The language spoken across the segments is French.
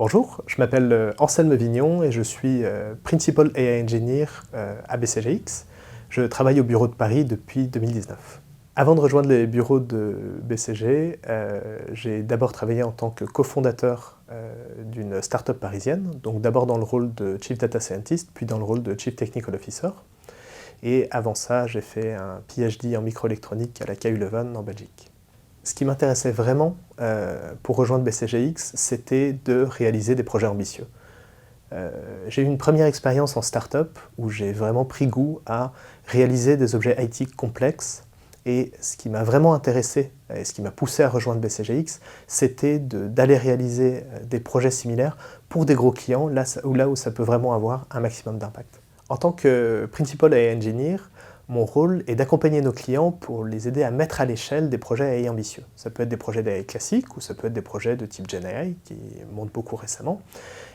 Bonjour, je m'appelle Anselme Vignon et je suis Principal AI Engineer à BCGX. Je travaille au bureau de Paris depuis 2019. Avant de rejoindre les bureaux de BCG, j'ai d'abord travaillé en tant que cofondateur d'une start-up parisienne, donc d'abord dans le rôle de Chief Data Scientist, puis dans le rôle de Chief Technical Officer. Et avant ça, j'ai fait un PhD en microélectronique à la KU Leuven en Belgique. Ce qui m'intéressait vraiment pour rejoindre BCGX, c'était de réaliser des projets ambitieux. J'ai eu une première expérience en start-up où j'ai vraiment pris goût à réaliser des objets IT complexes. Et ce qui m'a vraiment intéressé et ce qui m'a poussé à rejoindre BCGX, c'était d'aller réaliser des projets similaires pour des gros clients, là où ça peut vraiment avoir un maximum d'impact. En tant que Principal AI Engineer, mon rôle est d'accompagner nos clients pour les aider à mettre à l'échelle des projets AI ambitieux. Ça peut être des projets d'AI classiques ou ça peut être des projets de type GenAI qui montent beaucoup récemment.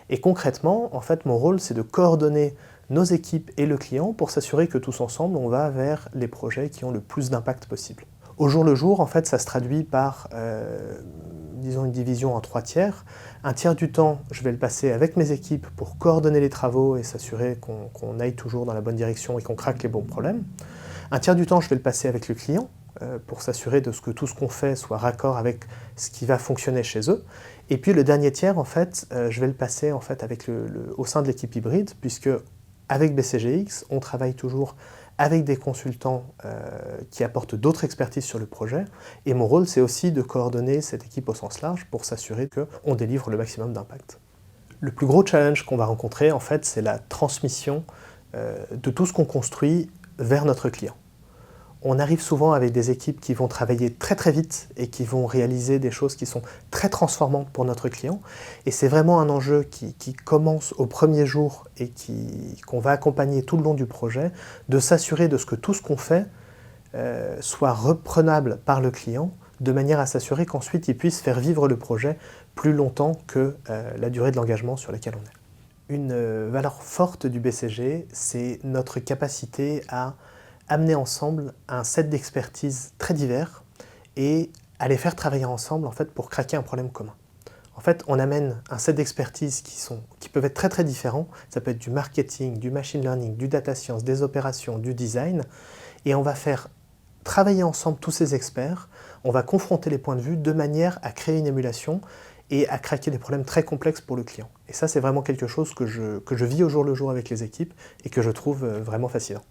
Et concrètement, en fait, mon rôle, c'est de coordonner nos équipes et le client pour s'assurer que tous ensemble, on va vers les projets qui ont le plus d'impact possible. Au jour le jour, en fait, ça se traduit par, disons, une division en 3 tiers. Un tiers du temps, je vais le passer avec mes équipes pour coordonner les travaux et s'assurer qu'on aille toujours dans la bonne direction et qu'on craque les bons problèmes. Un tiers du temps, je vais le passer avec le client pour s'assurer de ce que tout ce qu'on fait soit raccord avec ce qui va fonctionner chez eux. Et puis le dernier tiers, en fait, je vais le passer en fait, avec au sein de l'équipe hybride, puisque avec BCGX, on travaille toujours avec des consultants qui apportent d'autres expertises sur le projet. Et mon rôle, c'est aussi de coordonner cette équipe au sens large pour s'assurer qu'on délivre le maximum d'impact. Le plus gros challenge qu'on va rencontrer, en fait, c'est la transmission de tout ce qu'on construit vers notre client. On arrive souvent avec des équipes qui vont travailler très très vite et qui vont réaliser des choses qui sont très transformantes pour notre client. Et c'est vraiment un enjeu qui commence au premier jour et qu'on va accompagner tout le long du projet, de s'assurer de ce que tout ce qu'on fait soit reprenable par le client, de manière à s'assurer qu'ensuite il puisse faire vivre le projet plus longtemps que la durée de l'engagement sur laquelle on est. Une valeur forte du BCG, c'est notre capacité à amener ensemble un set d'expertise très divers et à les faire travailler ensemble en fait, pour craquer un problème commun. En fait, on amène un set d'expertise qui peuvent être très très différents. Ça peut être du marketing, du machine learning, du data science, des opérations, du design. Et on va faire travailler ensemble tous ces experts. On va confronter les points de vue de manière à créer une émulation et à craquer des problèmes très complexes pour le client. Et ça, c'est vraiment quelque chose que je vis au jour le jour avec les équipes et que je trouve vraiment fascinant.